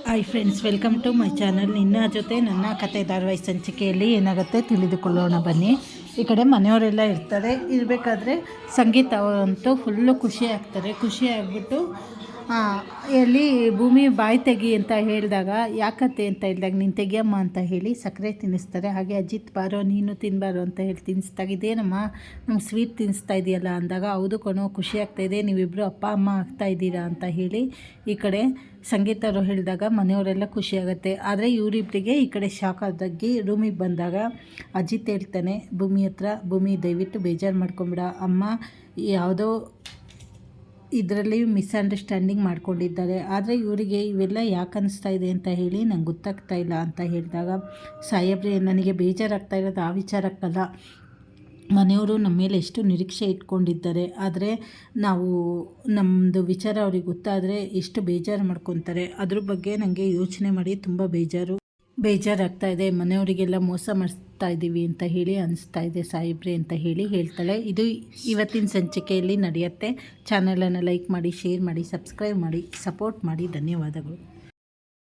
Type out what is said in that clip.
Hi friends, welcome to my channel. ನಿನ್ನ ಜೊತೆ ನನ್ನ ಕತೆ ಧಾರಾವಾಹಿ ಸಂಚಿಕೆಯಲ್ಲಿ ಏನಾಗುತ್ತೆ ತಿಳಿದುಕೊಳ್ಳೋಣ ಬನ್ನಿ. ಈ ಕಡೆ ಮನೆಯವರೆಲ್ಲ ಇರ್ತಾರೆ. ಇರಬೇಕಾದ್ರೆ ಸಂಗೀತ ಅಂತೂ ಫುಲ್ಲು ಖುಷಿ ಆಗ್ತಾರೆ. ಖುಷಿ ಆಗಿಬಿಟ್ಟು ಎಲ್ಲಿ ಭೂಮಿ ಬಾಯಿ ತೆಗಿ ಅಂತ ಹೇಳಿದಾಗ, ಯಾಕತ್ತೆ ಅಂತ ಹೇಳಿದಾಗ, ನೀನು ತೆಗಿಯಮ್ಮ ಅಂತ ಹೇಳಿ ಸಕ್ಕರೆ ತಿನ್ನಿಸ್ತಾರೆ. ಹಾಗೆ ಅಜಿತ್ ಬಾರೋ ನೀನು ತಿನ್ನಬಾರೋ ಅಂತ ಹೇಳಿ ತಿನ್ನಿಸ್ದಾಗ, ಇದೇನಮ್ಮ ನಮ್ಗೆ ಸ್ವೀಟ್ ತಿನ್ನಿಸ್ತಾ ಇದೆಯಲ್ಲ ಅಂದಾಗ, ಹೌದು ಕಣೋ ಖುಷಿ ಆಗ್ತಾಯಿದೆ, ನೀವಿಬ್ಬರು ಅಪ್ಪ ಅಮ್ಮ ಆಗ್ತಾಯಿದ್ದೀರಾ ಅಂತ ಹೇಳಿ ಈ ಕಡೆ ಸಂಗೀತರು ಹೇಳಿದಾಗ ಮನೆಯವರೆಲ್ಲ ಖುಷಿಯಾಗುತ್ತೆ. ಆದರೆ ಇವರಿಬ್ಬರಿಗೆ ಈ ಕಡೆ ಶಾಕ್ ಆದಾಗಿ ರೂಮಿಗೆ ಬಂದಾಗ ಅಜಿತ್ ಹೇಳ್ತಾನೆ ಭೂಮಿ ಹತ್ರ, ಭೂಮಿ ದಯವಿಟ್ಟು ಬೇಜಾರು ಮಾಡ್ಕೊಂಬಿಡ, ಅಮ್ಮ ಯಾವುದೋ ಇದರಲ್ಲಿ ಮಿಸ್ಅಂಡರ್ಸ್ಟ್ಯಾಂಡಿಂಗ್ ಮಾಡ್ಕೊಂಡಿದ್ದಾರೆ. ಆದರೆ ಇವರಿಗೆ ಇವೆಲ್ಲ ಯಾಕೆ ಅನ್ನಿಸ್ತಾ ಇದೆ ಅಂತ ಹೇಳಿ ನಂಗೆ ಗೊತ್ತಾಗ್ತಾ ಇಲ್ಲ ಅಂತ ಹೇಳಿದಾಗ, ಸಾಹೇಬ್ರೆ ನನಗೆ ಬೇಜಾರಾಗ್ತಾ ಇರೋದು ಆ ವಿಚಾರಕ್ಕಲ್ಲ, ಮನೆಯವರು ನಮ್ಮ ಮೇಲೆ ಎಷ್ಟು ನಿರೀಕ್ಷೆ ಇಟ್ಕೊಂಡಿದ್ದಾರೆ. ಆದರೆ ನಾವು ನಮ್ಮದು ವಿಚಾರ ಅವ್ರಿಗೆ ಗೊತ್ತಾದರೆ ಎಷ್ಟು ಬೇಜಾರು ಮಾಡ್ಕೊತಾರೆ. ಅದ್ರ ಬಗ್ಗೆ ನನಗೆ ಯೋಚನೆ ಮಾಡಿ ತುಂಬ ಬೇಜಾರಾಗ್ತಾ ಇದೆ. ಮನೆಯವರಿಗೆಲ್ಲ ಮೋಸ ಮಾಡಿಸ್ತಾ ಇದ್ದೀವಿ ಅಂತ ಹೇಳಿ ಅನಿಸ್ತಾ ಇದೆ ಸಾಹೇಬ್ರೆ ಅಂತ ಹೇಳಿ ಹೇಳ್ತಾಳೆ. ಇದು ಇವತ್ತಿನ ಸಂಚಿಕೆಯಲ್ಲಿ ನಡೆಯುತ್ತೆ. ಚಾನಲನ್ನು ಲೈಕ್ ಮಾಡಿ, ಶೇರ್ ಮಾಡಿ, ಸಬ್ಸ್ಕ್ರೈಬ್ ಮಾಡಿ, ಸಪೋರ್ಟ್ ಮಾಡಿ. ಧನ್ಯವಾದಗಳು.